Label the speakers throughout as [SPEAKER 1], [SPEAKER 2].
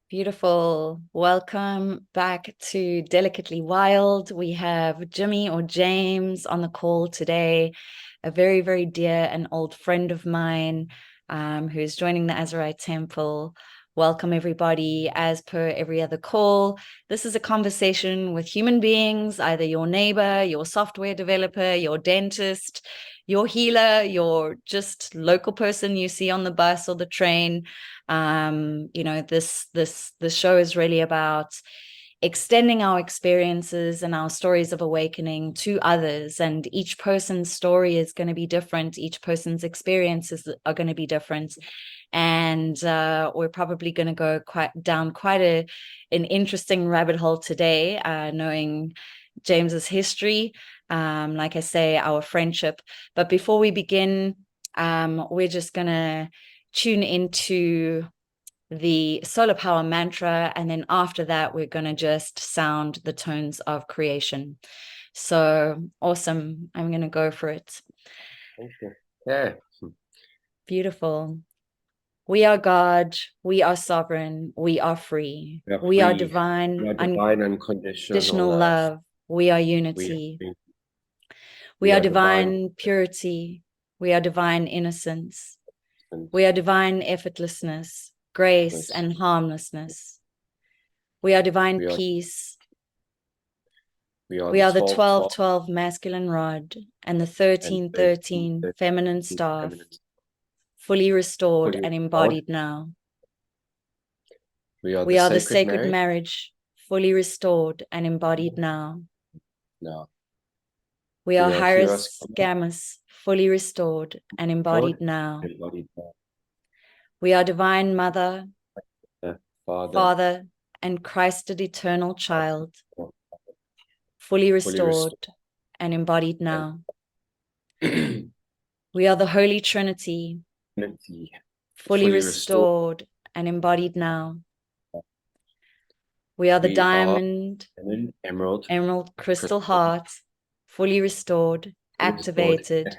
[SPEAKER 1] Beautiful. Welcome back to Delicately Wild. We have Jimmy or James on the call today, a very, very dear and old friend of mine who is joining the AZURITE Temple. Welcome, everybody. As per every other call, this is a conversation with human beings, either your neighbor, your software developer, your dentist, your healer, your just local person you see on the bus or the train. This show is really about extending our experiences and our stories of awakening to others, and each person's story is going to be different. Each person's experiences are going to be different, and we're probably going to go down quite an interesting rabbit hole today, knowing James's history, like I say, our friendship. But before we begin, we're just going to tune into the solar power mantra, and then after that we're going to just sound the tones of creation. So awesome. I'm going to go for it.
[SPEAKER 2] Thank you. Yeah.
[SPEAKER 1] Beautiful. We are God, we are sovereign, we are free. We are divine,
[SPEAKER 2] We are divine unconditional
[SPEAKER 1] love. We are unity. We are divine purity. We are divine innocence. We are divine effortlessness, grace, and harmlessness. We are divine peace. We are the 12-12 masculine rod and the 13-13 feminine staff, fully restored and embodied now. We are the sacred marriage, fully restored and embodied now. We are Hieros Gammas, fully restored and embodied now. We are divine mother, father, and Christed eternal child, fully restored and embodied now. We are the Holy Trinity, fully restored and embodied now. We are the diamond, emerald, crystal heart, fully restored, activated,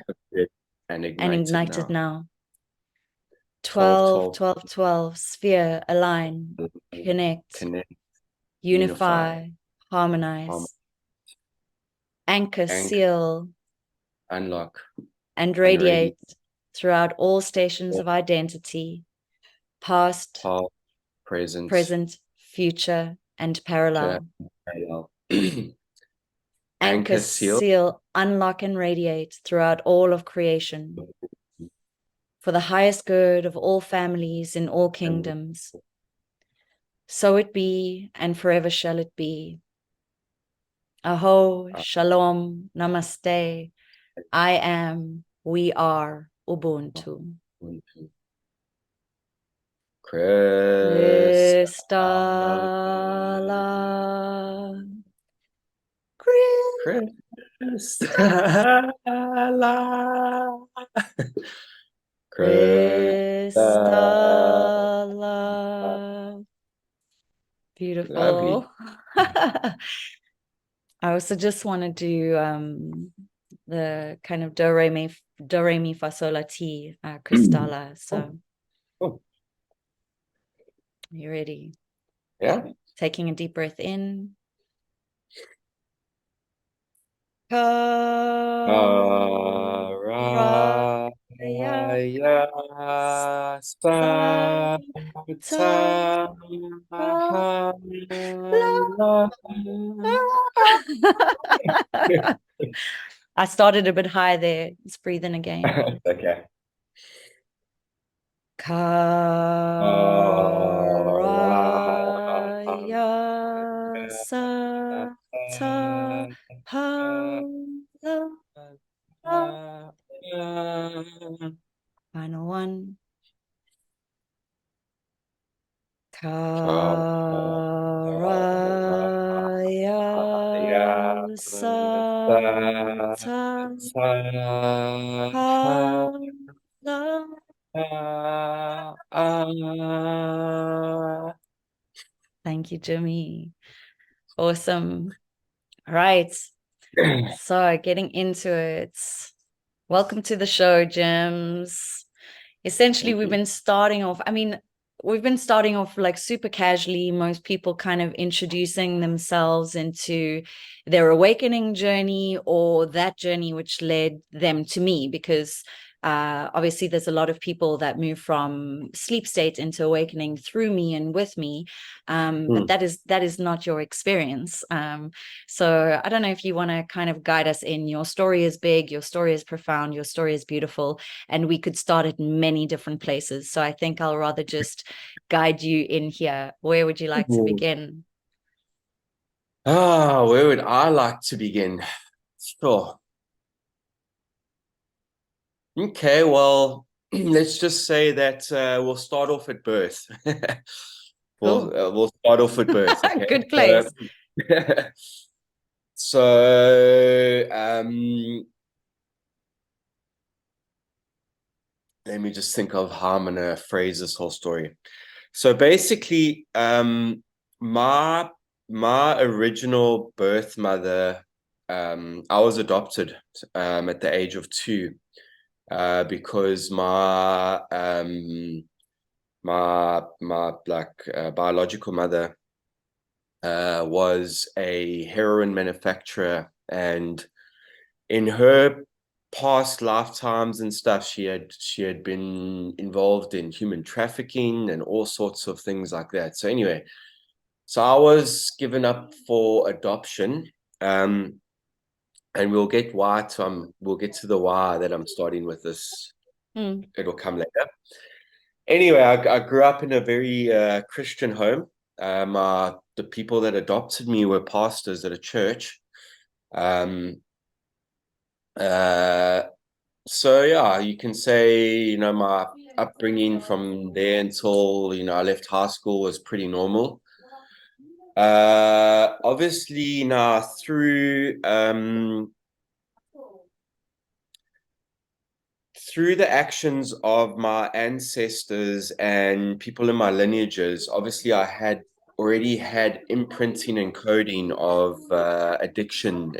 [SPEAKER 1] and ignited now. 12, 12, 12, sphere, align, connect, unify, harmonize, anchor, seal,
[SPEAKER 2] unlock,
[SPEAKER 1] and radiate throughout all stations of identity, past, present, future, and parallel. Anchor, seal, unlock, and radiate throughout all of creation, for the highest good of all families in all kingdoms. So it be, and forever shall it be. Aho, shalom, namaste. I am, we are, Ubuntu. Kristalla. Kristalla. Beautiful. I also just want to do the kind of do re mi fa sol la ti, Kristalla. So you ready?
[SPEAKER 2] Yeah.
[SPEAKER 1] Taking a deep breath in. I started a bit high there. Let's breathe in again.
[SPEAKER 2] Okay.
[SPEAKER 1] Karaya sa ta ha la. Final one. Karaya sa ta ha la. Thank you, Jimmy. Awesome. All right. So getting into it. Welcome to the show, Jims. Essentially, we've been starting off. I mean, we've been starting off like super casually, most people kind of introducing themselves into their awakening journey or that journey which led them to me, because obviously there's a lot of people that move from sleep state into awakening through me and with me, but that is not your experience. So I don't know if you want to kind of guide us in. Your story is big, your story is profound, your story is beautiful, and we could start at many different places. So I think I'll rather just guide you in here. Where would you like to begin?
[SPEAKER 2] Where would I like to begin? Sure. Okay, well, let's just say that we'll start off at birth.
[SPEAKER 1] Cool.
[SPEAKER 2] We'll start off at birth, okay?
[SPEAKER 1] Good place.
[SPEAKER 2] So, let me just think of how I'm gonna phrase this whole story. So basically, my original birth mother, I was adopted at the age of 2. Because my biological mother was a heroin manufacturer, and in her past lifetimes and stuff, she had been involved in human trafficking and all sorts of things like that. So anyway, so I was given up for adoption. And we'll get to the why that I'm starting with this. It'll come later. Anyway, I grew up in a very Christian home. The people that adopted me were pastors at a church. So yeah, you can say, my upbringing from there until, I left high school was pretty normal. Obviously now through the actions of my ancestors and people in my lineages, obviously I had already had imprinting and coding of addiction,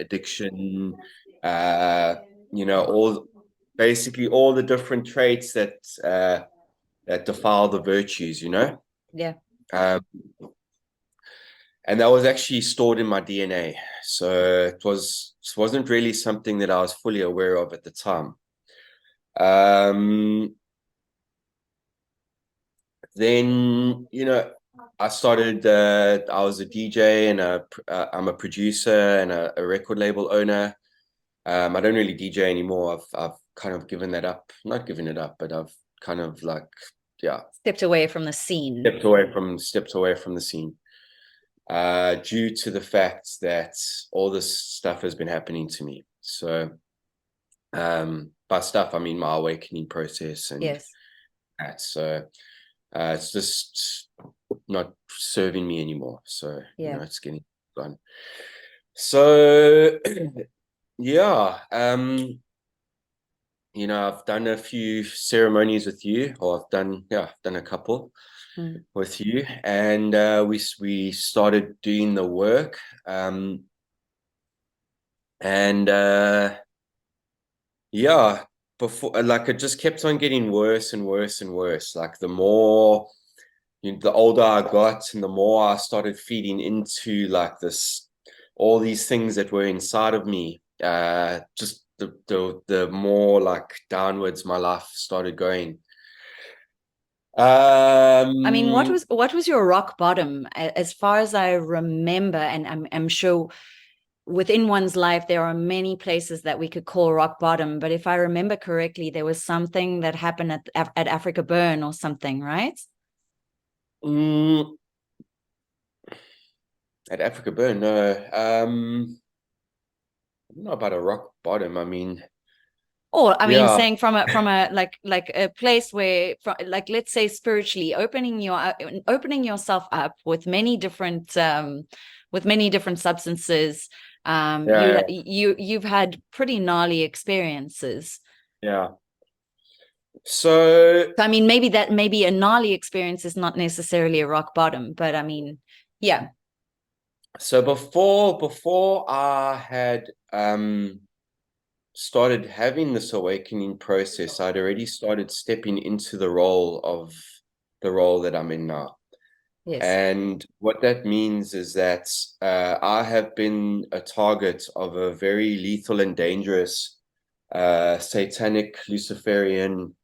[SPEAKER 2] basically all the different traits that defile the virtues,
[SPEAKER 1] Yeah.
[SPEAKER 2] And that was actually stored in my DNA. So it wasn't really something that I was fully aware of at the time. Then, I started, I was a DJ and I'm a producer and a record label owner. I don't really DJ anymore. I've kind of given that up, not given it up, but I've kind of
[SPEAKER 1] stepped away from the scene.
[SPEAKER 2] Stepped away from the scene. Due to the fact that all this stuff has been happening to me. So, by stuff, I mean my awakening process and
[SPEAKER 1] yes.
[SPEAKER 2] that. So, it's just not serving me anymore. So, it's getting gone. So, yeah, I've done a few ceremonies with you, or I've done a couple with you, and we started doing the work, before, like, it just kept on getting worse and worse and worse. Like the older I got, and the more I started feeding into like all these things that were inside of me. Just the more like downwards my life started going.
[SPEAKER 1] I mean, what was your rock bottom? As far as I remember, and I'm sure within one's life there are many places that we could call rock bottom, but if I remember correctly, there was something that happened at Africa Burn or something, right?
[SPEAKER 2] At Africa Burn, no. I don't know about a rock bottom. I mean,
[SPEAKER 1] or I mean, saying from a like a place where, like, let's say spiritually, opening yourself up with many different substances. You've had pretty gnarly experiences.
[SPEAKER 2] Yeah. So
[SPEAKER 1] I mean, maybe a gnarly experience is not necessarily a rock bottom, but I mean, yeah.
[SPEAKER 2] So before I had started having this awakening process, I'd already started stepping into the role of the role that I'm in now.
[SPEAKER 1] Yes.
[SPEAKER 2] And what that means is that I have been a target of a very lethal and dangerous satanic Luciferian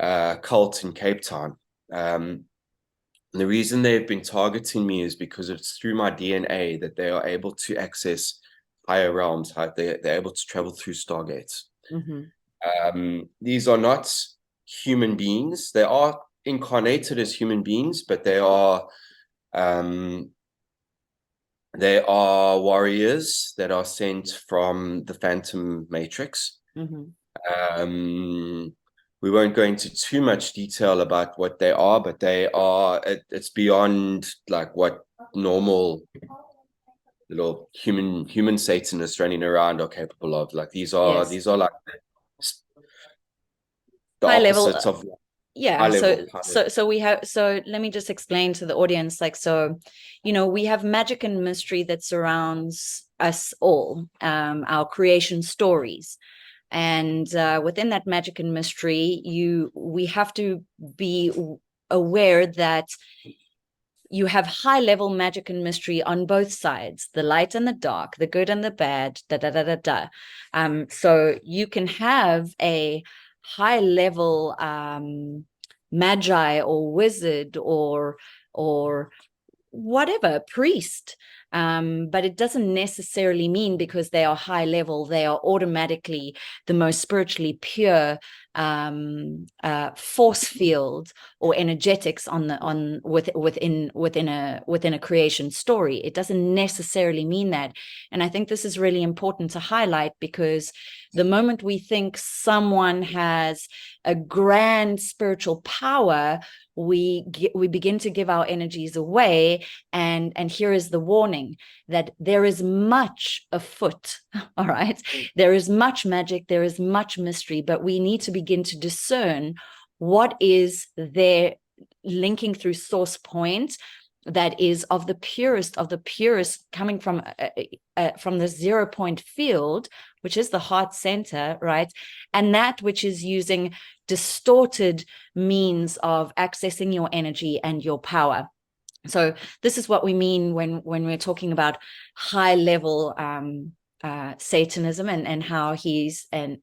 [SPEAKER 2] cult in Cape Town. The reason they've been targeting me is because it's through my DNA that they are able to access higher realms. They're able to travel through stargates. These are not human beings. They are incarnated as human beings, but they are warriors that are sent from the Phantom Matrix. We won't go into too much detail about what they are, but they are, it's beyond like what normal little human Satanists running around are capable of. Like these are like the
[SPEAKER 1] High level,
[SPEAKER 2] opposites of
[SPEAKER 1] yeah.
[SPEAKER 2] high level.
[SPEAKER 1] So let me just explain to the audience, like, so, you know, we have magic and mystery that surrounds us all, our creation stories. And within that magic and mystery, we have to be aware that you have high level magic and mystery on both sides, the light and the dark, the good and the bad, so you can have a high level magi or wizard or whatever, priest, but it doesn't necessarily mean because they are high level they are automatically the most spiritually pure force field or energetics within a creation story. It doesn't necessarily mean that. And I think this is really important to highlight, because the moment we think someone has a grand spiritual power, we begin to give our energies away. And here is the warning, that there is much afoot. All right, there is much magic, there is much mystery, but we need to begin to discern what is there linking through source point that is of the purest coming from the 0 point field, which is the heart center, right? And that which is using distorted means of accessing your energy and your power. So this is what we mean when we're talking about high level Satanism and how he's, and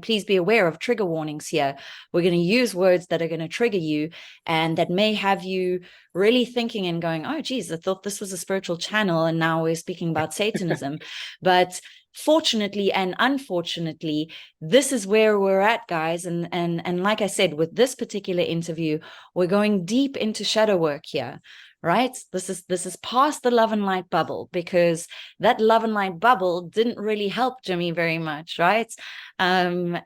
[SPEAKER 1] please be aware of trigger warnings here. We're going to use words that are going to trigger you and that may have you really thinking and going, oh geez, I thought this was a spiritual channel and now we're speaking about Satanism. But fortunately and unfortunately, this is where we're at, guys. And like I said, with this particular interview, we're going deep into shadow work here, right? This is past the love and light bubble, because that love and light bubble didn't really help Jimmy very much, right? And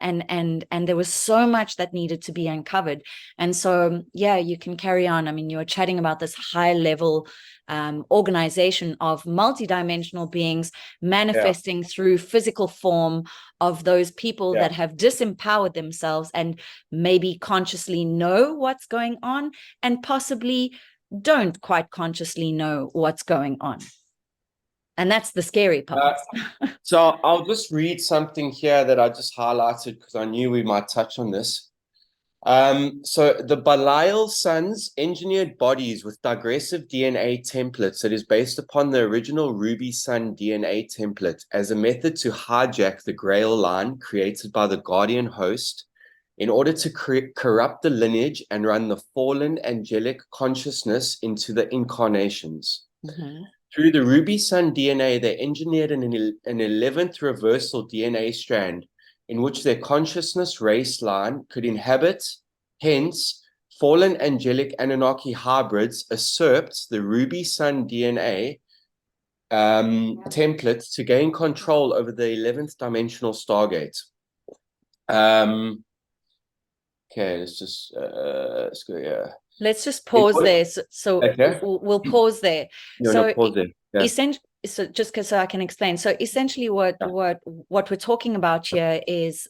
[SPEAKER 1] there was so much that needed to be uncovered. And so, yeah, you can carry on. I mean, you were chatting about this high level organization of multidimensional beings manifesting through physical form of those people that have disempowered themselves and maybe consciously know what's going on and possibly don't quite consciously know what's going on. And that's the scary part.
[SPEAKER 2] So I'll just read something here that I just highlighted because I knew we might touch on this. So the Belial sons engineered bodies with digressive DNA templates that is based upon the original Ruby Sun DNA template as a method to hijack the Grail line created by the Guardian host in order to corrupt the lineage and run the fallen angelic consciousness into the incarnations. Through the Ruby Sun DNA, they engineered an 11th reversal DNA strand in which their consciousness race line could inhabit. Hence, fallen angelic Anunnaki hybrids usurped the Ruby Sun DNA template to gain control over the 11th dimensional Stargate. Okay, let's just let's go. Yeah,
[SPEAKER 1] let's just pause there. So
[SPEAKER 2] okay.
[SPEAKER 1] we'll pause there.
[SPEAKER 2] Pause there. Yeah.
[SPEAKER 1] Essentially, so just because so I can explain. So essentially, what we're talking about here is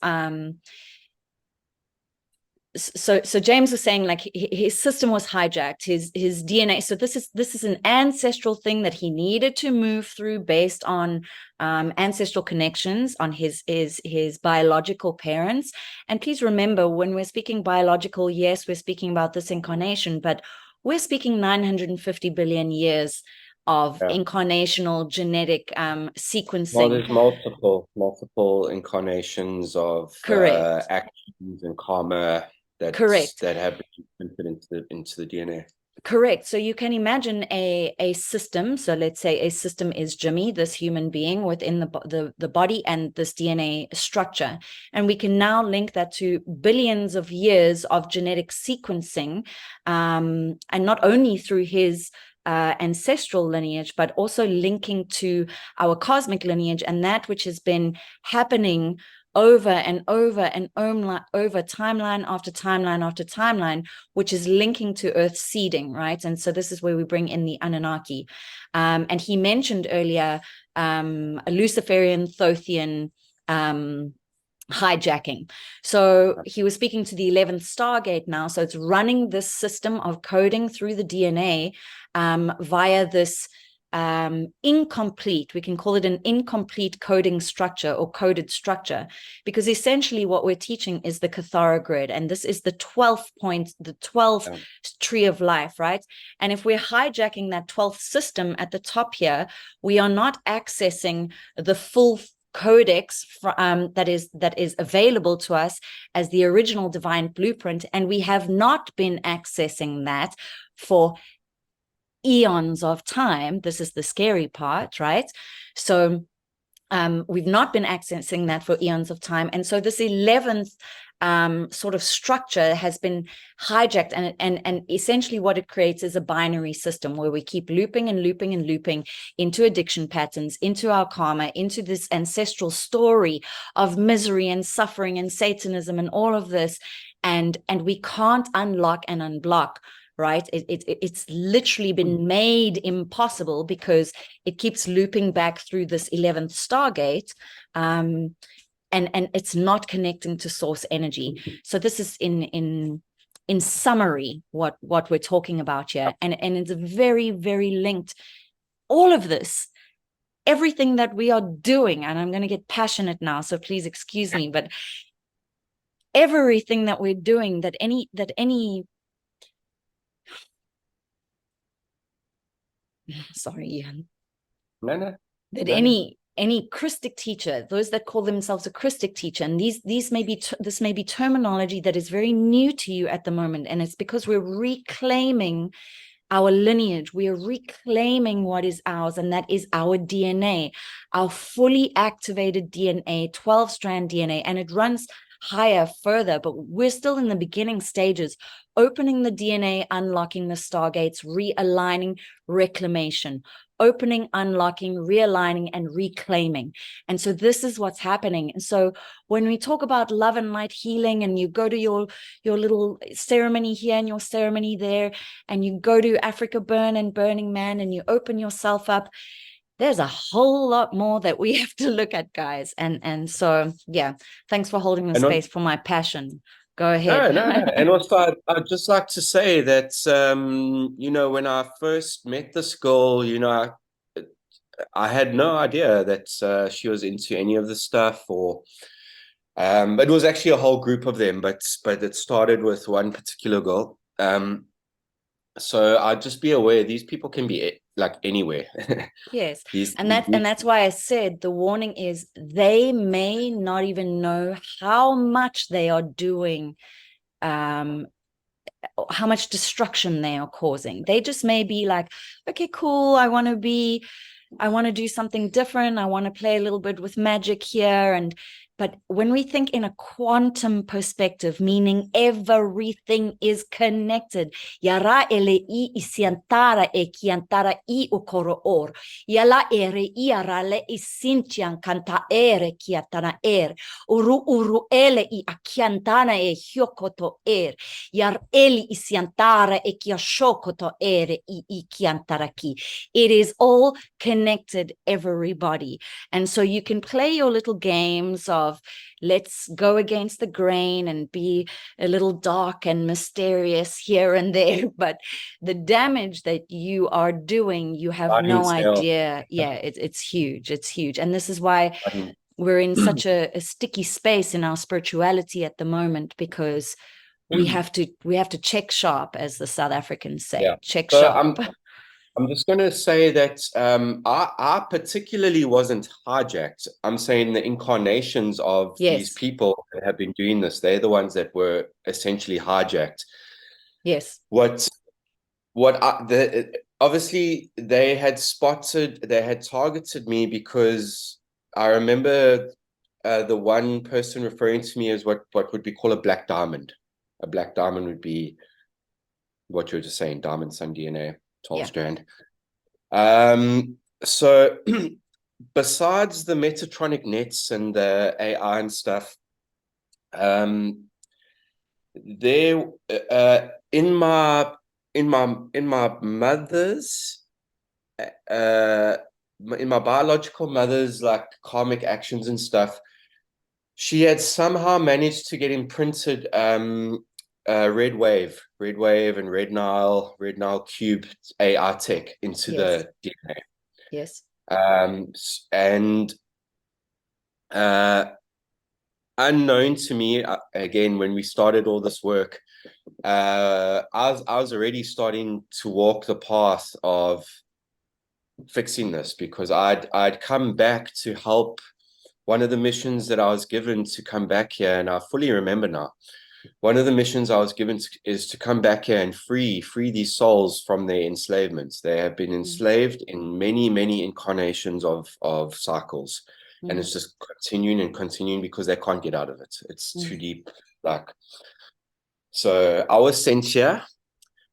[SPEAKER 1] so James was saying, like, his system was hijacked, his DNA. So this is an ancestral thing that he needed to move through based on ancestral connections on his biological parents. And please remember, when we're speaking biological, yes, we're speaking about this incarnation, but we're speaking 950 billion years of incarnational genetic sequencing.
[SPEAKER 2] Well, there's multiple incarnations of
[SPEAKER 1] Correct.
[SPEAKER 2] actions and karma that have been put into the DNA.
[SPEAKER 1] Correct. So you can imagine a system. So let's say a system is Jimmy, this human being within the body and this DNA structure. And we can now link that to billions of years of genetic sequencing, and not only through his ancestral lineage, but also linking to our cosmic lineage, and that which has been happening over and over and over timeline after timeline after timeline, which is linking to Earth seeding, right? And so this is where we bring in the Anunnaki. And he mentioned earlier a Luciferian, Thothian hijacking. So he was speaking to the 11th Stargate now. So it's running this system of coding through the DNA via this incomplete, we can call it an incomplete coding structure or coded structure, because essentially what we're teaching is the Cathara grid, and this is the 12th point, the 12th tree of life, right? And if we're hijacking that 12th system at the top here, we are not accessing the full codex that is available to us as the original divine blueprint, and we have not been accessing that for eons of time. This is the scary part, right? So we've not been accessing that for eons of time, and so this 11th sort of structure has been hijacked, and essentially what it creates is a binary system where we keep looping and looping and looping into addiction patterns, into our karma, into this ancestral story of misery and suffering and Satanism and all of this, and we can't unlock and unblock, right? It's literally been made impossible because it keeps looping back through this 11th Stargate, and it's not connecting to source energy. So this is in summary what we're talking about here, and it's very, very linked. All of this, everything that we are doing, and I'm going to get passionate now, so please excuse me, but everything that we're doing, that any sorry, Ian.
[SPEAKER 2] No.
[SPEAKER 1] That any Krystic teacher, those that call themselves a Krystic teacher, and this may be terminology that is very new to you at the moment, and it's because we're reclaiming our lineage. We are reclaiming what is ours, and that is our DNA, our fully activated DNA, 12-strand DNA, and it runs higher, further, but we're still in the beginning stages, opening the DNA, unlocking the stargates, realigning, reclamation, opening, unlocking, realigning, and reclaiming. And so this is what's happening. And so when we talk about love and light healing, and you go to your little ceremony here and your ceremony there, and you go to Africa Burn and Burning Man, and you open yourself up, there's a whole lot more that we have to look at, guys. And so, yeah, thanks for holding the space for my passion. Go ahead.
[SPEAKER 2] No. And also, I'd just like to say that, when I first met this girl, I had no idea that she was into any of the stuff, or it was actually a whole group of them, but it started with one particular girl. So I'd just be aware these people can be like anywhere.
[SPEAKER 1] Yes. And that's why I said the warning is they may not even know how much they are doing, how much destruction they are causing. They just may be like, okay, cool, I want to do something different. I want to play a little bit with magic here. But when we think in a quantum perspective, meaning everything is connected, yara ele I isiantara e kiantara I ukoro or, yala ere iara le isintian kanta ere kiatana uru ele I akiantana e hyokoto yar eli isiantara e kiashokoto ere I kiantara ki. It is all connected, everybody. And so you can play your little games of of let's go against the grain and be a little dark and mysterious here and there. But the damage that you are doing, you have no idea. Yeah, it's huge. It's huge. And this is why we're in such a sticky space in our spirituality at the moment, because we have to check sharp, as the South Africans say.
[SPEAKER 2] Yeah.
[SPEAKER 1] Check
[SPEAKER 2] So
[SPEAKER 1] sharp.
[SPEAKER 2] I'm just going to say that I particularly wasn't hijacked. I'm saying the incarnations of these people that have been doing this, they're the ones that were essentially hijacked.
[SPEAKER 1] Yes.
[SPEAKER 2] Obviously they had targeted me, because I remember the one person referring to me as what would be called a black diamond. A black diamond would be what you're just saying, diamond sun DNA, 12 strand. So besides the Metatronic nets and the AI and stuff, there in my mother's in my biological mother's like karmic actions and stuff, she had somehow managed to get imprinted red wave and red Nile cube AI tech into the DNA.
[SPEAKER 1] Yes.
[SPEAKER 2] And unknown to me, again, when we started all this work, I was already starting to walk the path of fixing this, because I'd come back to help. One of the missions that I was given to come back here, and I fully remember now, one of the missions I was given is to come back here and free these souls from their enslavements. They have been enslaved in many incarnations of cycles, and it's just continuing because they can't get out of it. It's too deep. So I was sent here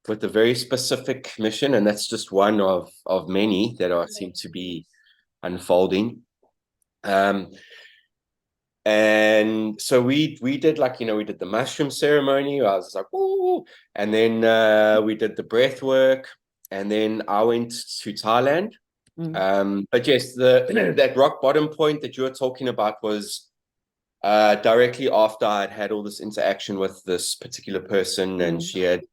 [SPEAKER 2] with a very specific mission, and that's just one of many that seem to be unfolding. And so we did we did the mushroom ceremony. I was like, ooh, and then we did the breath work, and then I went to Thailand. But yes, that rock bottom point that you were talking about was directly after I'd had all this interaction with this particular person, and she had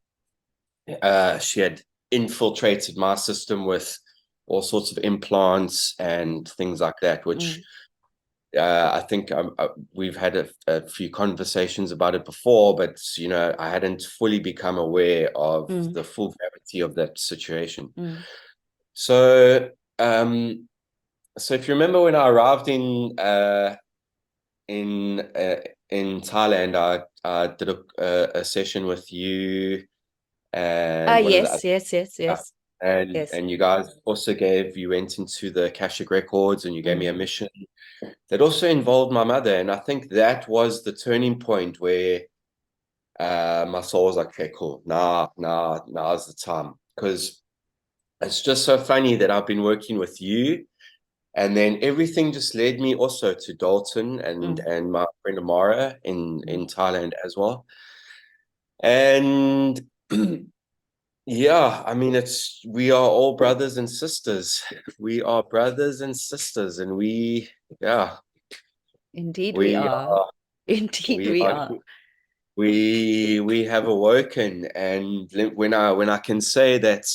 [SPEAKER 2] infiltrated my system with all sorts of implants and things like that, which I think we've had a few conversations about it before, but I hadn't fully become aware of the full gravity of that situation. So if you remember, when I arrived in Thailand, I did a session with you, and
[SPEAKER 1] yes.
[SPEAKER 2] And you guys also you went into the Akashic records, and you gave me a mission that also involved my mother. And I think that was the turning point where my soul was like, okay, cool, now's the time. Because it's just so funny that I've been working with you, and then everything just led me also to Dalton and my friend Amara in Thailand as well. And yeah, I mean, we are all brothers and sisters. We are brothers and sisters, and
[SPEAKER 1] indeed we are. Indeed we are.
[SPEAKER 2] We have awoken, and when I can say that,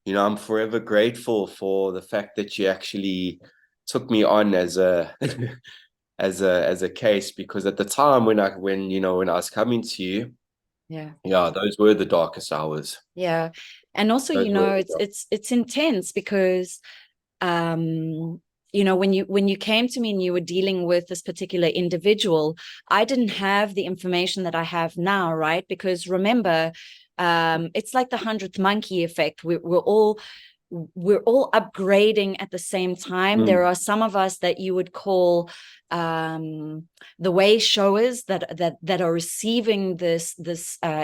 [SPEAKER 2] I'm forever grateful for the fact that you actually took me on as a as a case, because at the time when I was coming to you, those were the darkest hours.
[SPEAKER 1] Yeah. And also, it's intense, because when you came to me and you were dealing with this particular individual, I didn't have the information that I have now, right? Because remember, it's like the 100th monkey effect. We're all upgrading at the same time. There are some of us that you would call the way showers that are receiving this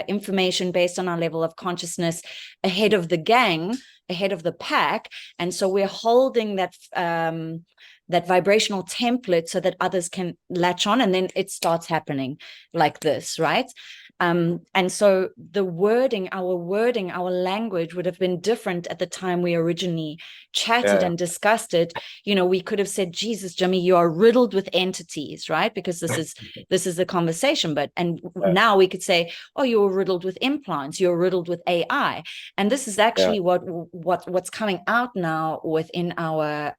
[SPEAKER 1] information based on our level of consciousness ahead of the gang, ahead of the pack. And so we're holding that vibrational template so that others can latch on, and then it starts happening like this, right? And so the wording, our language would have been different at the time we originally chatted and discussed it. You know, we could have said, Jesus, Jimmy, you are riddled with entities, right? Because this is the conversation. But now we could say, oh, you're riddled with implants, you're riddled with AI. And this is actually what's coming out now within our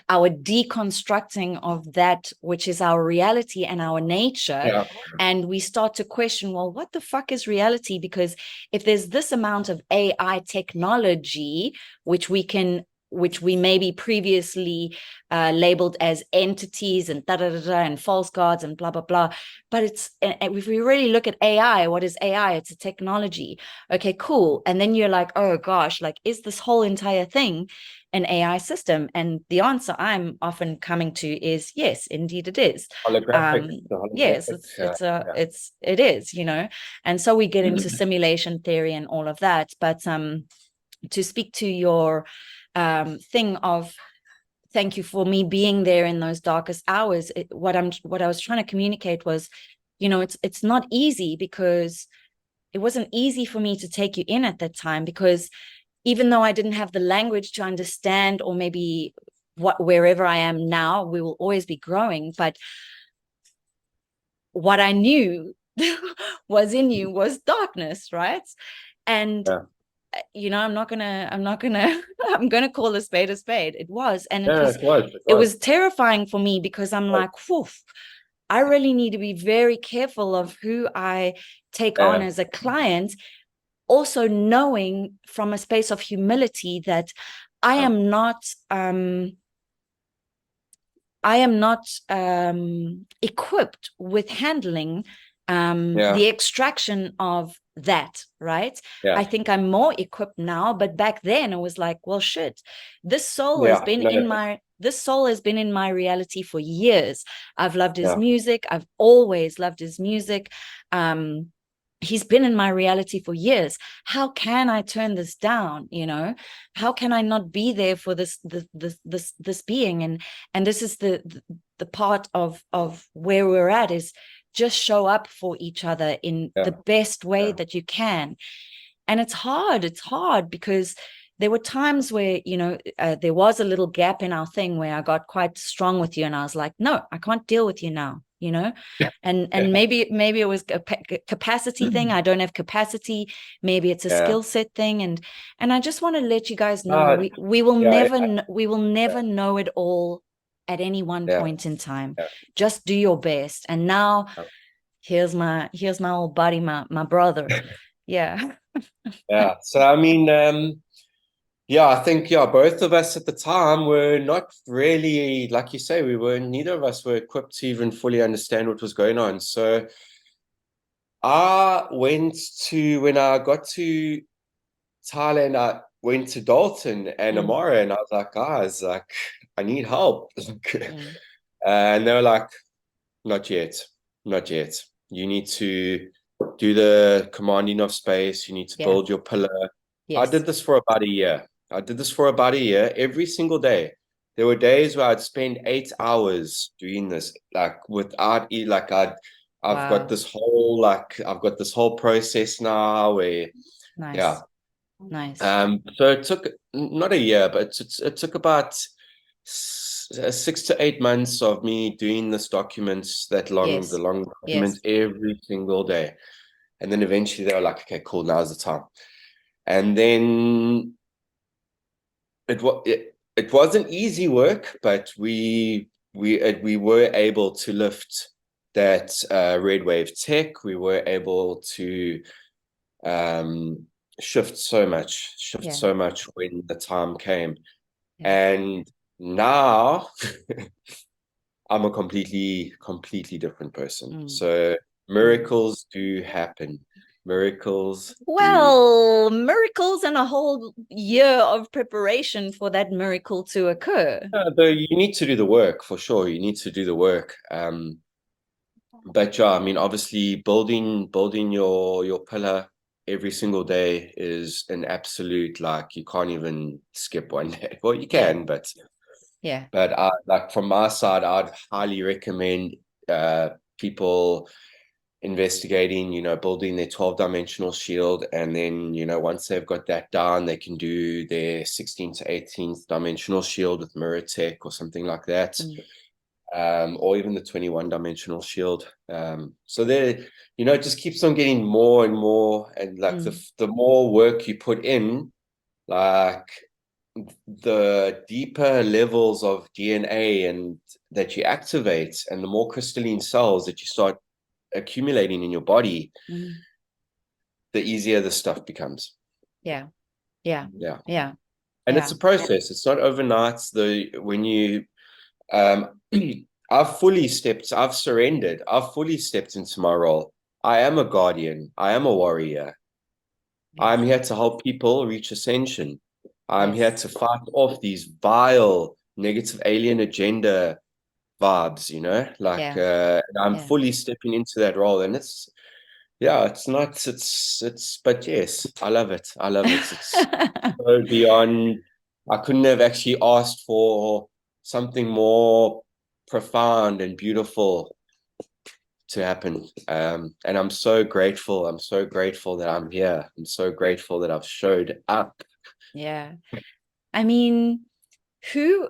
[SPEAKER 1] deconstructing of that which is our reality and our nature. And we start to question, well, what the fuck is reality? Because if there's this amount of AI technology which we maybe previously labeled as entities and and false gods and blah blah blah, but if we really look at AI, what is AI? It's a technology. Okay, cool. And then you're like, oh gosh, like, is this whole entire thing an AI system? And the answer I'm often coming to is yes, indeed it is. Yes, it is, you know. And so we get into simulation theory and all of that. But to speak to your thing of thank you for me being there in those darkest hours, what I was trying to communicate was, you know, it's not easy, because it wasn't easy for me to take you in at that time, because even though I didn't have the language to understand, or maybe wherever I am now, we will always be growing. But what I knew was in you was darkness, right? And you know, I'm gonna call a spade a spade. It was, and it was terrifying for me, because I'm like, whew, I really need to be very careful of who I take on as a client. Also knowing from a space of humility that I am not equipped with handling the extraction of that, right? I think I'm more equipped now, but back then it was like, well, shit, this soul has been in my reality for years. I've loved his music. I've always loved his music. He's been in my reality for years. How can I turn this down? You know, how can I not be there for this being? And this is the part of where we're at, is just show up for each other in the best way that you can. And it's hard because there were times where, you know, there was a little gap in our thing where I got quite strong with you, and I was like, no, I can't deal with you now, you know. And maybe it was a capacity thing. I don't have capacity. Maybe it's a skill set thing. And I just want to let you guys know, we will never know it all at any one point in time. Just do your best. And now here's my old buddy, my brother.
[SPEAKER 2] So I mean, I think both of us at the time were not really, like you say, neither of us were equipped to even fully understand what was going on. So when I got to Thailand, I went to Dalton and Amara, and I was like, guys, like, I need help. And they were like, not yet. You need to do the commanding of space. You need to build your pillar. I did this for about a year. Every single day. There were days where I'd spend 8 hours doing this, like without eat. Like I've got this whole process now where
[SPEAKER 1] nice.
[SPEAKER 2] So it took not a year, but it took about 6 to 8 months of me doing this documents, the long documents every single day. And then eventually they were like, okay, cool, now's the time. And then it wasn't easy work, but we were able to lift that red wave tech. We were able to shift so much when the time came. And now I'm a completely different person. So miracles do happen. Miracles
[SPEAKER 1] and a whole year of preparation for that miracle to occur.
[SPEAKER 2] You need to do the work, for sure. You need to do the work. But I mean, obviously building your pillar every single day is an absolute, like, you can't even skip one day. Well, you can, but like from my side, I'd highly recommend people investigating, building their 12-dimensional shield. And then, once they've got that down, they can do their 16th to 18th dimensional shield with mirror tech or something like that. Or even the 21-dimensional shield. So there, it just keeps on getting more and more. And like the more work you put in, like the deeper levels of DNA and that you activate, and the more crystalline cells that you start accumulating in your body, the easier the stuff becomes.
[SPEAKER 1] Yeah.
[SPEAKER 2] And it's a process. It's not overnight. When you I've surrendered, I've fully stepped into my role. I am a guardian, I am a warrior. I'm here to help people reach ascension. I'm here to fight off these vile negative alien agenda vibes, I'm fully stepping into that role. And but yes, I love it. It's so beyond. I couldn't have actually asked for something more profound and beautiful to happen. And I'm so grateful. I'm so grateful that I'm here. I'm so grateful that I've showed up.
[SPEAKER 1] Yeah. I mean, who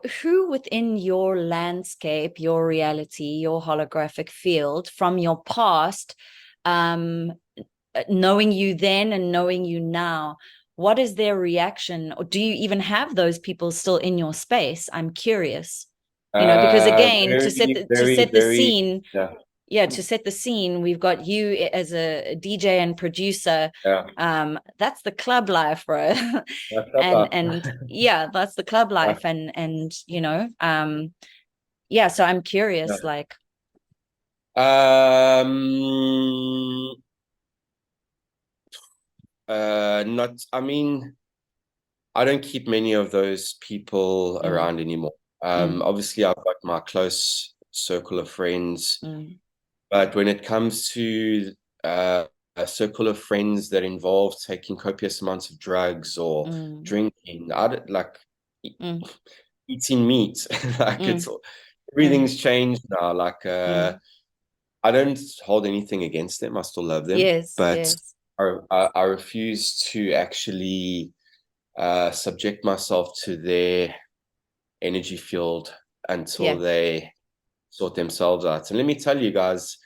[SPEAKER 1] within your landscape, your reality, your holographic field from your past, knowing you then and knowing you now, what is their reaction? Or do you even have those people still in your space? I'm curious. Because again, to set the scene, to set the scene, we've got you as a DJ and producer. That's the club life, bro. and that's the club life. And so I'm curious, like
[SPEAKER 2] I don't keep many of those people around anymore. Obviously I've got my close circle of friends, but when it comes to a circle of friends that involve taking copious amounts of drugs or drinking, I don't like eating meat. Everything's changed now. I don't hold anything against them. I still love them, but I refuse to actually subject myself to their energy field until they sort themselves out. And let me tell you guys,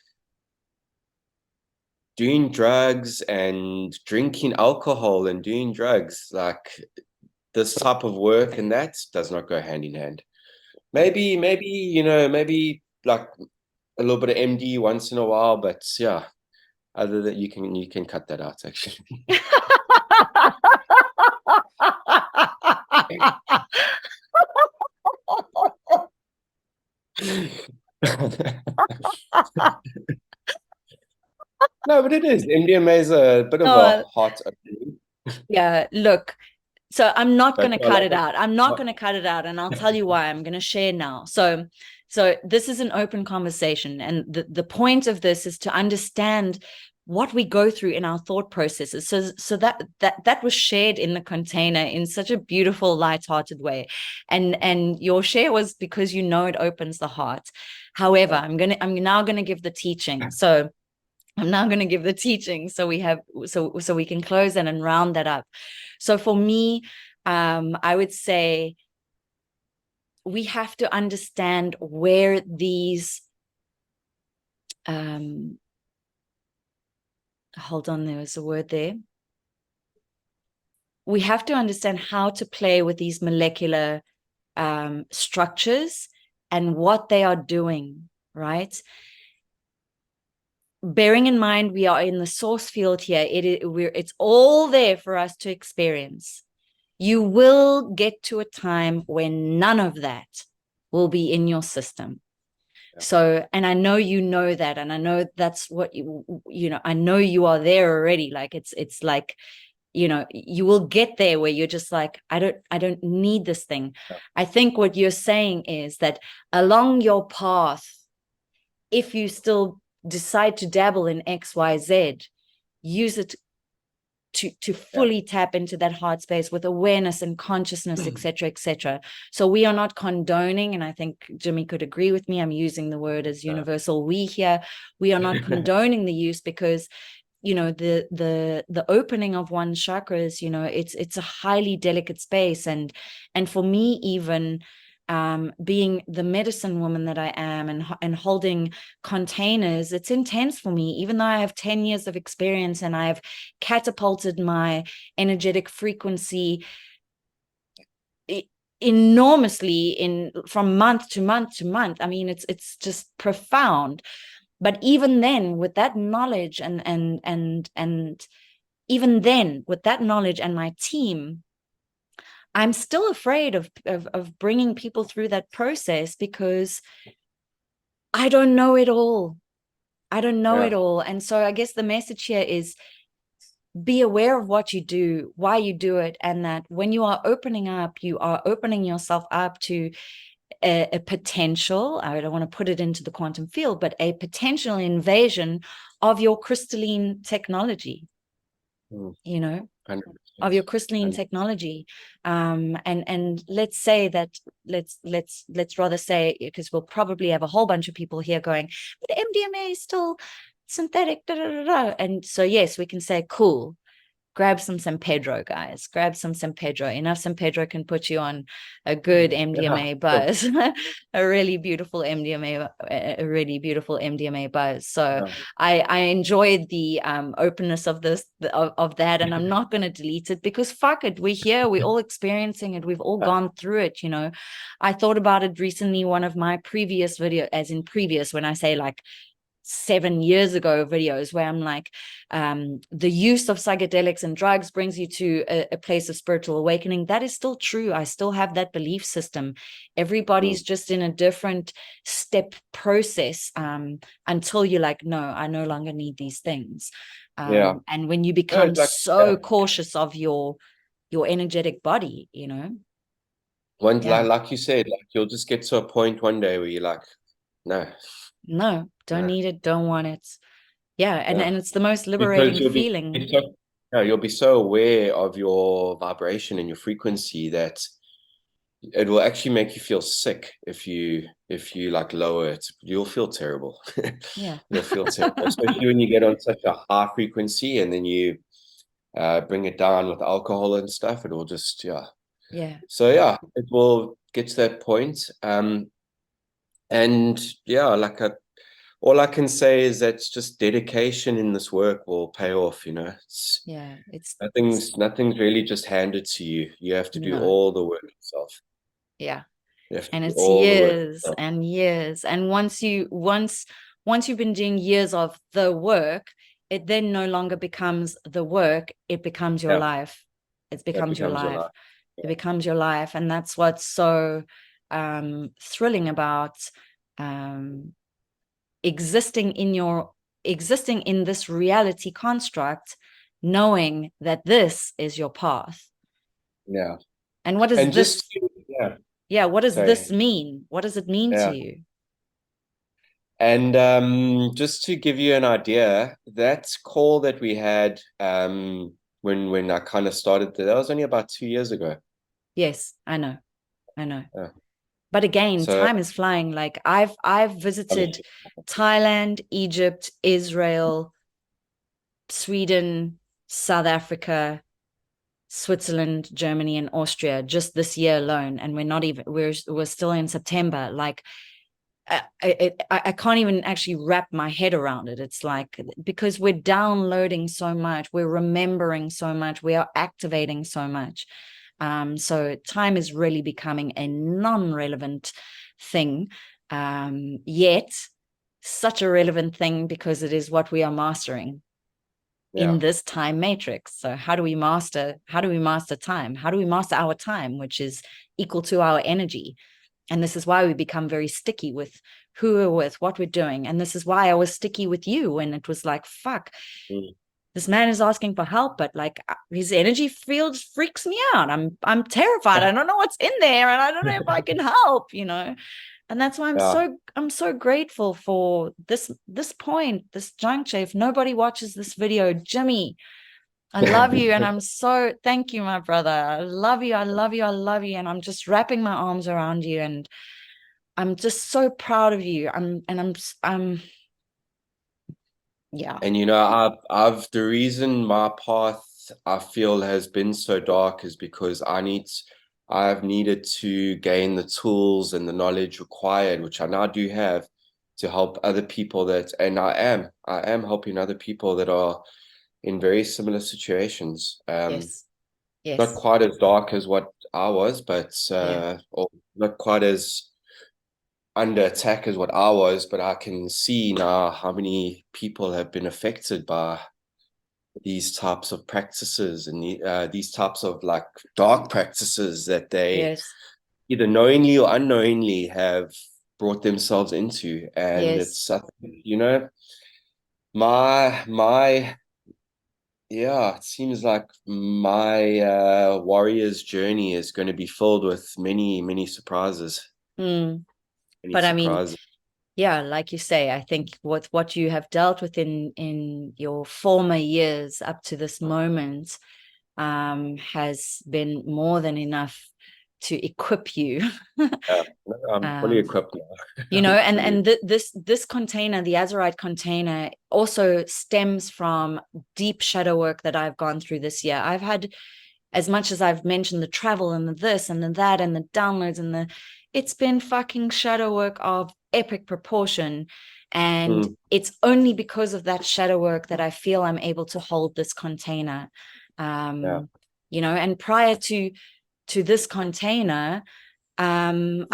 [SPEAKER 2] doing drugs and drinking alcohol and doing drugs, like this type of work, and that does not go hand in hand. Maybe like a little bit of MD once in a while, but other than you can cut that out actually. No, but it is. MDMA is a bit of a hot opinion.
[SPEAKER 1] Yeah, look. So I'm not going to cut it out. I'm not going to cut it out. And I'll tell you why. I'm going to share now. So this is an open conversation. And the point of this is to understand what we go through in our thought processes. So that was shared in the container in such a beautiful, lighthearted way. And your share was because it opens the heart. However, I'm now going to give the teaching. So I'm now going to give the teaching so we can close that and round that up. So for me, I would say we have to understand where these hold on, there was a word there. We have to understand how to play with these molecular structures and what they are doing, right? Bearing in mind we are in the source field here, it's all there for us to experience. You will get to a time when none of that will be in your system. So, and I know that, and I know that's what I know you are there already. Like it's like, you will get there where you're just like, I don't need this thing. I think what you're saying is that along your path, if you still decide to dabble in XYZ, use it to fully tap into that heart space with awareness and consciousness, etc., etc. So we are not condoning, and I think Jimmy could agree with me, I'm using the word as universal we here. We are not condoning the use, because the opening of one's chakras, it's a highly delicate space, and for me, even being the medicine woman that I am, and holding containers, it's intense for me, even though I have 10 years of experience and I've catapulted my energetic frequency enormously from month to month to month. I mean, it's just profound. But even then, with that knowledge, and even then, with that knowledge and my team, I'm still afraid of bringing people through that process, because I don't know it all. I don't know it all. And so I guess the message here is, be aware of what you do, why you do it, and that when you are opening up, you are opening yourself up to a potential, I don't want to put it into the quantum field, but a potential invasion of your crystalline technology,
[SPEAKER 2] 100%.
[SPEAKER 1] of your crystalline technology. And let's say that, let's rather say, because we'll probably have a whole bunch of people here going, but MDMA is still synthetic, da, da, da, da. And so, yes, we can say, cool, grab some San Pedro, guys. Grab some San Pedro. Enough San Pedro can put you on a good MDMA buzz, a really beautiful MDMA buzz. So I enjoyed the openness of this, of that, and I'm not going to delete it, because fuck it, we're here, we're all experiencing it, we've all gone through it. I thought about it recently, one of my previous video, as in previous, when I say like 7 years ago videos, where I'm like, the use of psychedelics and drugs brings you to a place of spiritual awakening. That is still true. I still have that belief system. Everybody's just in a different step process, until you're like, no, I no longer need these things. And when you become cautious of your energetic body,
[SPEAKER 2] like you said, like you'll just get to a point one day where you're like, no,
[SPEAKER 1] don't need it, don't want it. And it's the most liberating feeling.
[SPEAKER 2] You'll be so aware of your vibration and your frequency that it will actually make you feel sick if you like lower it. You'll feel terrible. You'll feel terrible, especially when you get on such a high frequency, and then you bring it down with alcohol and stuff. It will just so it will get to that point. And like all I can say is that just dedication in this work will pay off. It's nothing's really just handed to you. You have to do all the work yourself.
[SPEAKER 1] And it's years and years. And once you've been doing years of the work, it then no longer becomes the work, it becomes your life. It becomes your life. It becomes your life. And that's what's so thrilling about existing in this reality construct, knowing that this is your path. And what does this what does this mean? What does it mean to you?
[SPEAKER 2] And just to give you an idea, that call that we had when I kind of started, that was only about 2 years ago.
[SPEAKER 1] Yes, I know. But again, time is flying. Like I've visited Thailand, Egypt, Israel, Sweden, South Africa, Switzerland, Germany, and Austria just this year alone, and we're still in September. Like I can't even actually wrap my head around it. It's like, because we're downloading so much, we're remembering so much, we are activating so much. So time is really becoming a non-relevant thing, yet such a relevant thing, because it is what we are mastering in this time matrix. So how do we master time? How do we master our time, which is equal to our energy? And this is why we become very sticky with who we're with, what we're doing. And this is why I was sticky with you when it was like, fuck, this man is asking for help, but like his energy field freaks me out. I'm terrified. I don't know what's in there, and I don't know if I can help, And that's why I'm so grateful for this point, this juncture. If nobody watches this video, Jimmy, I love you. And thank you, my brother. I love you. I love you. I love you. And I'm just wrapping my arms around you. And I'm just so proud of you. Yeah.
[SPEAKER 2] And I've the reason my path I feel has been so dark is because I've needed to gain the tools and the knowledge required, which I now do have, to help other people and I am helping other people that are in very similar situations.
[SPEAKER 1] Yes.
[SPEAKER 2] Not
[SPEAKER 1] Yes.
[SPEAKER 2] quite as dark as what I was, but
[SPEAKER 1] Yeah.
[SPEAKER 2] or not quite as under attack as what I was, but I can see now how many people have been affected by these types of practices and these types of like dark practices that they
[SPEAKER 1] Yes.
[SPEAKER 2] either knowingly or unknowingly have brought themselves into. And
[SPEAKER 1] Yes.
[SPEAKER 2] it's, my yeah, it seems like my warrior's journey is going to be filled with many, many surprises.
[SPEAKER 1] Mm.
[SPEAKER 2] Many
[SPEAKER 1] But I mean,
[SPEAKER 2] surprises.
[SPEAKER 1] yeah, like you say, I think what you have dealt with in your former years up to this moment has been more than enough to equip you.
[SPEAKER 2] Yeah, I'm fully
[SPEAKER 1] um,
[SPEAKER 2] equipped now.
[SPEAKER 1] you know,
[SPEAKER 2] I'm
[SPEAKER 1] and
[SPEAKER 2] fully
[SPEAKER 1] this container, the Azurite container, also stems from deep shadow work that I've gone through this year. I've had, as much as I've mentioned the travel and the this and the that and the downloads and it's been fucking shadow work of epic proportion. And
[SPEAKER 2] Mm,
[SPEAKER 1] it's only because of that shadow work that I feel I'm able to hold this container.
[SPEAKER 2] yeah.
[SPEAKER 1] And prior to this container, I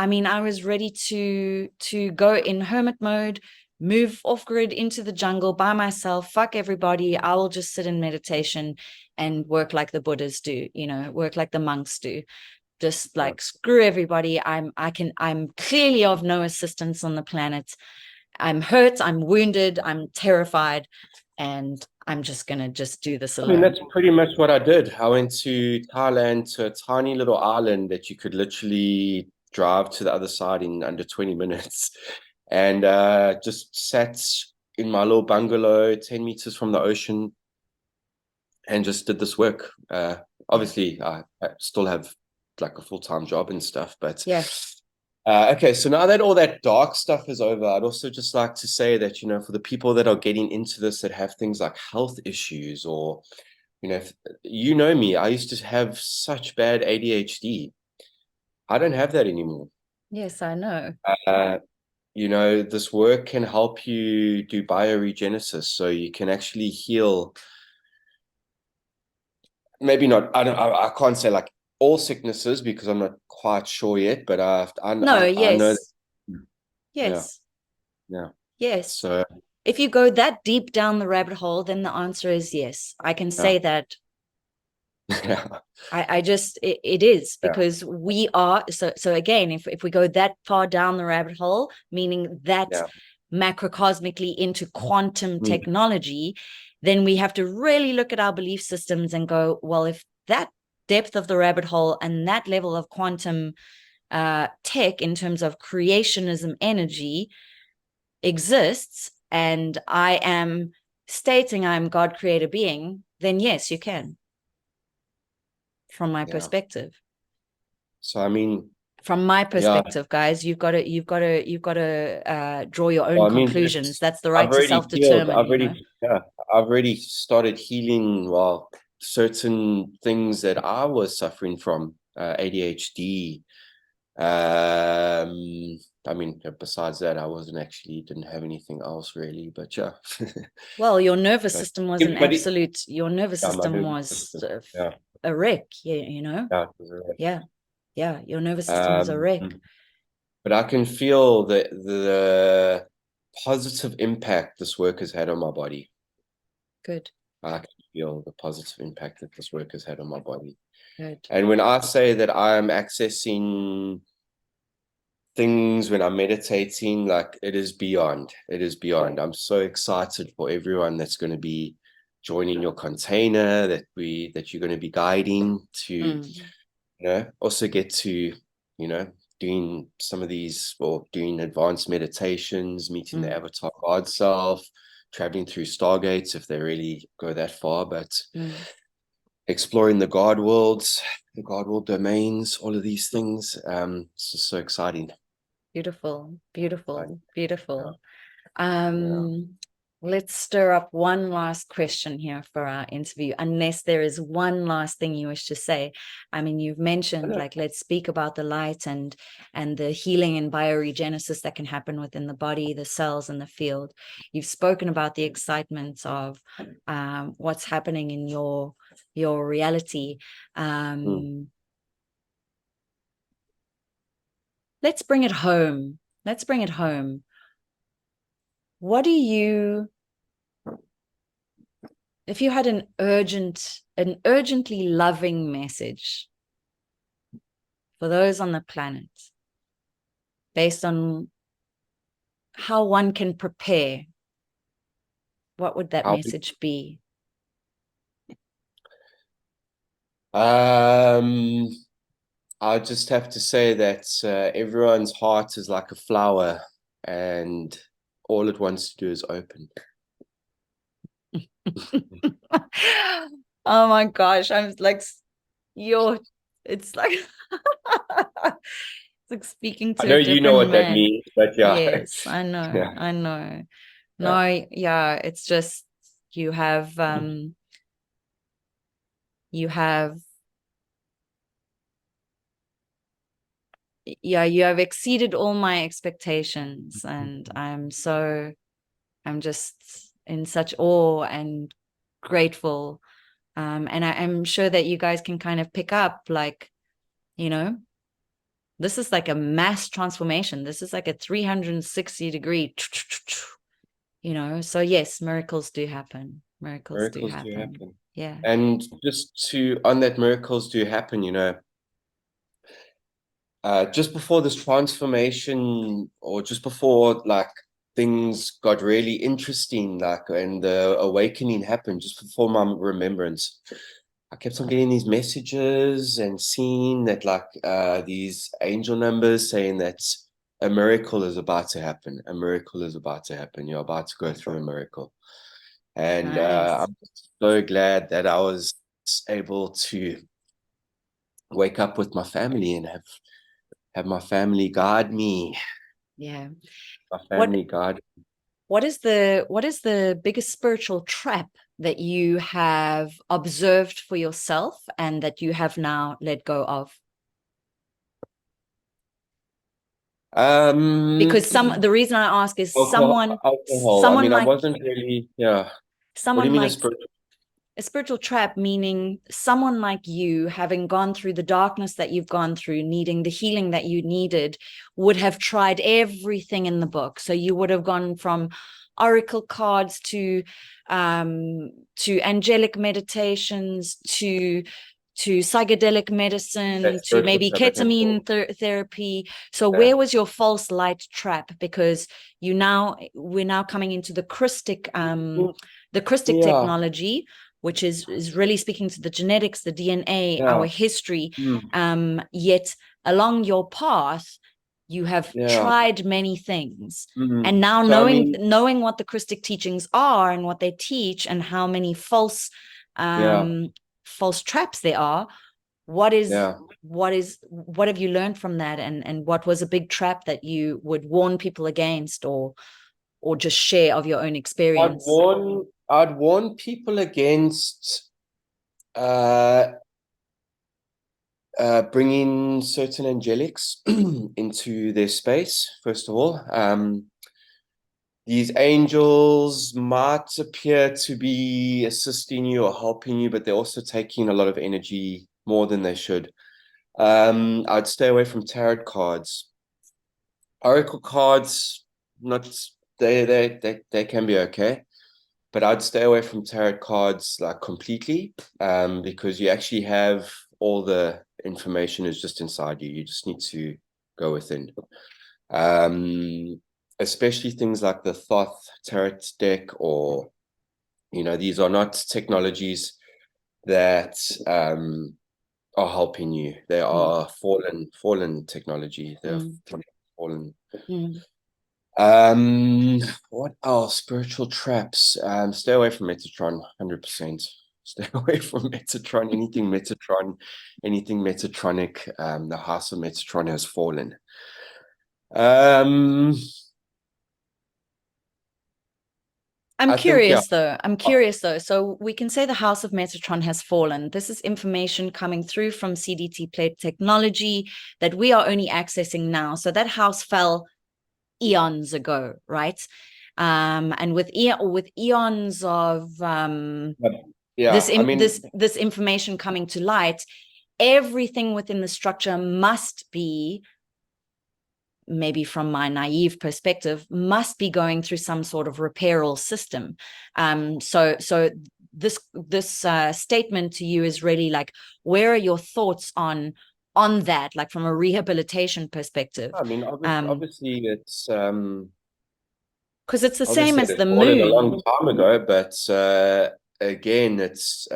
[SPEAKER 1] mean, I was ready to go in hermit mode, move off grid into the jungle by myself, fuck everybody. I will just sit in meditation and work like the Buddhas do, work like the monks do. Just
[SPEAKER 2] Yeah.
[SPEAKER 1] like screw everybody. I'm clearly of no assistance on the planet. I'm hurt, I'm wounded, I'm terrified, and I'm just gonna just do this
[SPEAKER 2] I mean,
[SPEAKER 1] alone.
[SPEAKER 2] that's pretty much what I did. I went to Thailand, to a tiny little island that you could literally drive to the other side in under 20 minutes, and just sat in my little bungalow 10 meters from the ocean and just did this work.
[SPEAKER 1] Yeah.
[SPEAKER 2] Obviously, I still have like a full-time job and stuff, but
[SPEAKER 1] Yeah.
[SPEAKER 2] okay, so now that all that dark stuff is over, I'd also just like to say that, for the people that are getting into this that have things like health issues or, if, me, I used to have such bad ADHD. I don't have that anymore.
[SPEAKER 1] Yes, I know.
[SPEAKER 2] Uh, this work can help you do bioregenesis, so you can actually heal. Maybe not. I can't say like all sicknesses because I'm not quite sure yet, but
[SPEAKER 1] No,
[SPEAKER 2] I know that,
[SPEAKER 1] yes.
[SPEAKER 2] yeah,
[SPEAKER 1] Yes.
[SPEAKER 2] yeah.
[SPEAKER 1] Yes.
[SPEAKER 2] So
[SPEAKER 1] If you go that deep down the rabbit hole, then the answer is yes. I can
[SPEAKER 2] yeah,
[SPEAKER 1] say that.
[SPEAKER 2] yeah,
[SPEAKER 1] I just it is
[SPEAKER 2] yeah,
[SPEAKER 1] because we are so again, if we go that far down the rabbit hole, meaning that
[SPEAKER 2] yeah.
[SPEAKER 1] macrocosmically into quantum
[SPEAKER 2] Mm,
[SPEAKER 1] technology, then we have to really look at our belief systems and go, well, if that depth of the rabbit hole and that level of quantum tech in terms of creationism energy exists, and I am stating I'm God creator being, then yes, you can, from my
[SPEAKER 2] yeah.
[SPEAKER 1] perspective.
[SPEAKER 2] So I mean,
[SPEAKER 1] From my
[SPEAKER 2] yeah.
[SPEAKER 1] perspective, guys, you've got to draw your own
[SPEAKER 2] Well, I mean,
[SPEAKER 1] conclusions. That's the
[SPEAKER 2] I've
[SPEAKER 1] right to
[SPEAKER 2] already healed.
[SPEAKER 1] self-determine,
[SPEAKER 2] Yeah, I've already started healing. Well, certain things that I was suffering from, ADHD. I mean, besides that, I didn't have anything else really. But yeah,
[SPEAKER 1] Well, your nervous
[SPEAKER 2] but
[SPEAKER 1] system was
[SPEAKER 2] everybody,
[SPEAKER 1] your nervous
[SPEAKER 2] yeah, my
[SPEAKER 1] system
[SPEAKER 2] nervous
[SPEAKER 1] was
[SPEAKER 2] system. Yeah,
[SPEAKER 1] a wreck, you know?
[SPEAKER 2] yeah, it was a
[SPEAKER 1] Yeah, yeah, your nervous system was a
[SPEAKER 2] wreck.
[SPEAKER 1] wreck.
[SPEAKER 2] But I can feel the positive impact this work has had on my body.
[SPEAKER 1] Good,
[SPEAKER 2] I can feel the positive impact that this work has had on my body.
[SPEAKER 1] good.
[SPEAKER 2] And when I say that I am accessing things when I'm meditating, like it is beyond. It is beyond. I'm so excited for everyone that's going to be joining your container, that you're going to be guiding to,
[SPEAKER 1] Mm,
[SPEAKER 2] also get to, doing some of these or doing advanced meditations, meeting the
[SPEAKER 1] mm,
[SPEAKER 2] avatar God self, traveling through stargates if they really go that far. But
[SPEAKER 1] mm.
[SPEAKER 2] exploring the God worlds, the God world domains, all of these things. It's just so exciting.
[SPEAKER 1] Beautiful, beautiful,
[SPEAKER 2] Yeah.
[SPEAKER 1] beautiful.
[SPEAKER 2] Yeah.
[SPEAKER 1] Let's stir up one last question here for our interview, unless there is one last thing you wish to say. I mean, you've mentioned, like, let's speak about the light and the healing and bioregenesis that can happen within the body, the cells, and the field. You've spoken about the excitement of what's happening in your reality. Let's bring it home. Let's bring it home. What do you, if you had an urgently loving message for those on the planet, based on how one can prepare, what would that message be?
[SPEAKER 2] I just have to say that everyone's heart is like a flower, and all it wants to do is open.
[SPEAKER 1] Oh my gosh, I'm like, it's like it's like speaking
[SPEAKER 2] I
[SPEAKER 1] to
[SPEAKER 2] know
[SPEAKER 1] a
[SPEAKER 2] you know
[SPEAKER 1] different
[SPEAKER 2] what that
[SPEAKER 1] man.
[SPEAKER 2] means, but yeah.
[SPEAKER 1] Yes, I know,
[SPEAKER 2] Yeah.
[SPEAKER 1] I know.
[SPEAKER 2] Yeah.
[SPEAKER 1] No, yeah, it's just you have you have exceeded all my expectations, and I'm just in such awe and grateful. And I'm sure that you guys can kind of pick up, like, this is like a mass transformation. This is like a 360-degree, so yes, miracles do happen. Miracles do
[SPEAKER 2] Miracles do
[SPEAKER 1] happen.
[SPEAKER 2] happen.
[SPEAKER 1] Yeah.
[SPEAKER 2] And just on that, miracles do happen, just before this transformation, or just before like things got really interesting, like, and the awakening happened, just before my remembrance, I kept on getting these messages and seeing that, like, these angel numbers saying that a miracle is about to happen. A miracle is about to happen. You're about to go through a miracle. And
[SPEAKER 1] Nice.
[SPEAKER 2] I'm so glad that I was able to wake up with my family and have my family guide me.
[SPEAKER 1] Yeah.
[SPEAKER 2] My
[SPEAKER 1] What
[SPEAKER 2] family guide.
[SPEAKER 1] what is the biggest spiritual trap that you have observed for yourself and that you have now let go of? Because the reason I ask is
[SPEAKER 2] Alcohol. I mean, I wasn't really, yeah. What do you
[SPEAKER 1] someone
[SPEAKER 2] mean a
[SPEAKER 1] like
[SPEAKER 2] spiritual?
[SPEAKER 1] a spiritual trap, meaning someone like you, having gone through the darkness that you've gone through, needing the healing that you needed, would have tried everything in the book. So you would have gone from oracle cards to angelic meditations to psychedelic medicine,
[SPEAKER 2] That
[SPEAKER 1] to
[SPEAKER 2] spiritual
[SPEAKER 1] maybe
[SPEAKER 2] trap I can
[SPEAKER 1] ketamine
[SPEAKER 2] fall.
[SPEAKER 1] therapy. So
[SPEAKER 2] Yeah.
[SPEAKER 1] where was your false light trap? Because we're now coming into the Krystic
[SPEAKER 2] Yeah.
[SPEAKER 1] technology, which is really speaking to the genetics, the DNA,
[SPEAKER 2] Yeah.
[SPEAKER 1] our history.
[SPEAKER 2] Mm.
[SPEAKER 1] Yet along your path, you have
[SPEAKER 2] Yeah.
[SPEAKER 1] tried many things.
[SPEAKER 2] Mm.
[SPEAKER 1] And now
[SPEAKER 2] So I mean,
[SPEAKER 1] knowing what the Krystic teachings are and what they teach and how many
[SPEAKER 2] yeah,
[SPEAKER 1] false traps there are, what
[SPEAKER 2] yeah.
[SPEAKER 1] what have you learned from that, and what was a big trap that you would warn people against, or just share of your own
[SPEAKER 2] I'd
[SPEAKER 1] experience?
[SPEAKER 2] warn I'd warn people against uh bringing certain angelics into their space. First of all, these angels might appear to be assisting you or helping you, but they're also taking a lot of energy, more than they should. I'd stay away from tarot cards. Oracle cards, not they can be okay, but I'd stay away from tarot cards like completely, because you actually have all the information is just inside you. You just need to go within. Um, Especially things like the Thoth tarot deck, or these are not technologies that are helping you. They are fallen technology. They're
[SPEAKER 1] Mm.
[SPEAKER 2] fallen.
[SPEAKER 1] Mm.
[SPEAKER 2] What else? Spiritual traps. Stay away from Metatron, 100%. Stay away from Metatron. Anything Metatronic. The house of Metatron has fallen.
[SPEAKER 1] I'm curious though. So we can say the house of Metatron has fallen. This is information coming through from CDT plate technology that we are only accessing now. So that house fell eons ago, right? And with eons of this information coming to light, everything within the structure must be, maybe from my naive perspective, must be going through some sort of repairal system. So this statement to you is really like, where are your thoughts on that, like from a rehabilitation perspective?
[SPEAKER 2] I mean, obviously it's
[SPEAKER 1] because it's the same as the
[SPEAKER 2] moon a
[SPEAKER 1] moon.
[SPEAKER 2] long time ago, but again, it's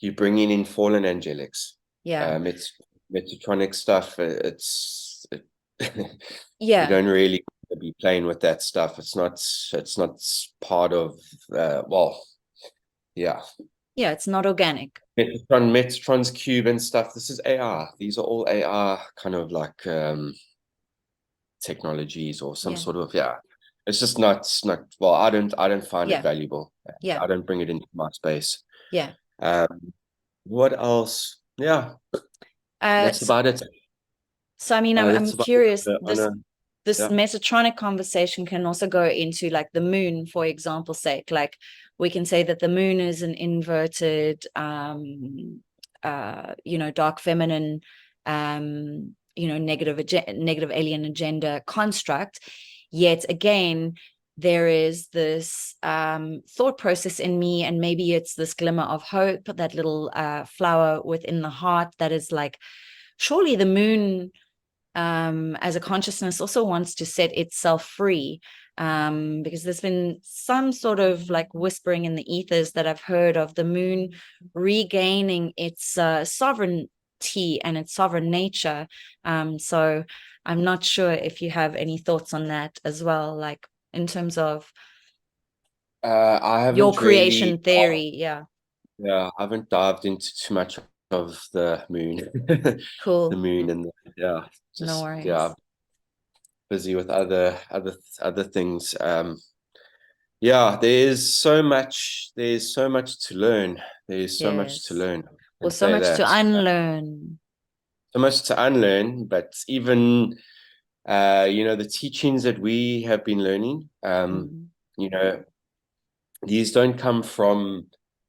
[SPEAKER 2] you bringing in fallen angelics. It's Metatronic stuff. You don't really be playing with that stuff. It's not part of
[SPEAKER 1] it's not organic.
[SPEAKER 2] Metatron's cube and stuff. This is AR. These are all AR kind of like technologies or some sort of it's just not well, I don't find it valuable. I don't bring it into my space. What else? That's about it.
[SPEAKER 1] So I mean, I'm curious, this Metatronic conversation can also go into like the moon, for example's sake. Like we can say that the moon is an inverted dark feminine, negative alien agenda construct. Yet again, there is this thought process in me, and maybe it's this glimmer of hope, that little flower within the heart that is like, surely the moon as a consciousness also wants to set itself free, because there's been some sort of like whispering in the ethers that I've heard of the moon regaining its sovereignty and its sovereign nature. So I'm not sure if you have any thoughts on that as well, like in terms of
[SPEAKER 2] I haven't
[SPEAKER 1] your creation theory.
[SPEAKER 2] I haven't dived into too much of the moon.
[SPEAKER 1] Cool.
[SPEAKER 2] The moon and
[SPEAKER 1] no worries.
[SPEAKER 2] Busy with other things. There's so much to learn. There's so much to learn.
[SPEAKER 1] Well, so much to unlearn.
[SPEAKER 2] So much to unlearn, but even the teachings that we have been learning, these don't come from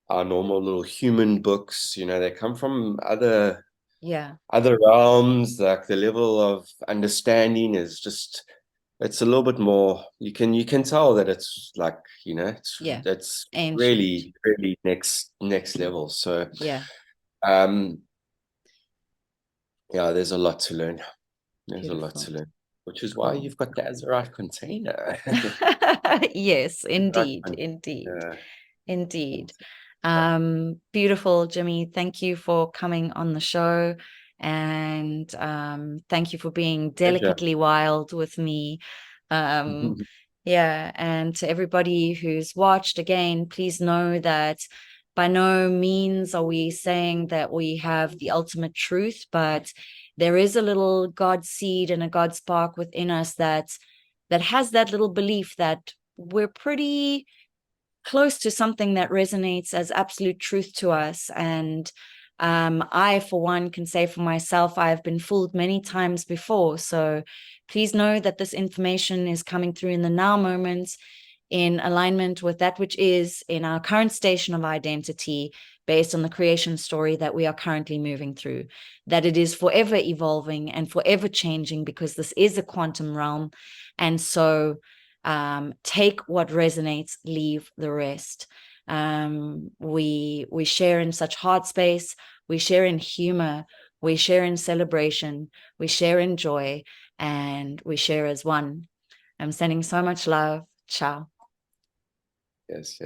[SPEAKER 2] our normal little human books. They come from other realms. Like the level of understanding is just, it's a little bit more, you can tell that it's like, it's
[SPEAKER 1] ancient.
[SPEAKER 2] really next level. So there's a lot to learn. There's a lot to learn, which is why you've got the AZURITE container.
[SPEAKER 1] Yes, indeed. Beautiful, Jimmy. Thank you for coming on the show, and thank you for being delicately wild with me. And to everybody who's watched, again, please know that by no means are we saying that we have the ultimate truth, but there is a little God seed and a God spark within us that has that little belief that we're pretty close to something that resonates as absolute truth to us. And I, for one, can say for myself, I've been fooled many times before. So please know that this information is coming through in the now moments, in alignment with that which is in our current station of identity, based on the creation story that we are currently moving through, that it is forever evolving and forever changing, because this is a quantum realm. And so take what resonates, leave the rest. We share in such heart space, we share in humor, we share in celebration, we share in joy, and we share as one. I'm sending so much love. Ciao.
[SPEAKER 2] Yes.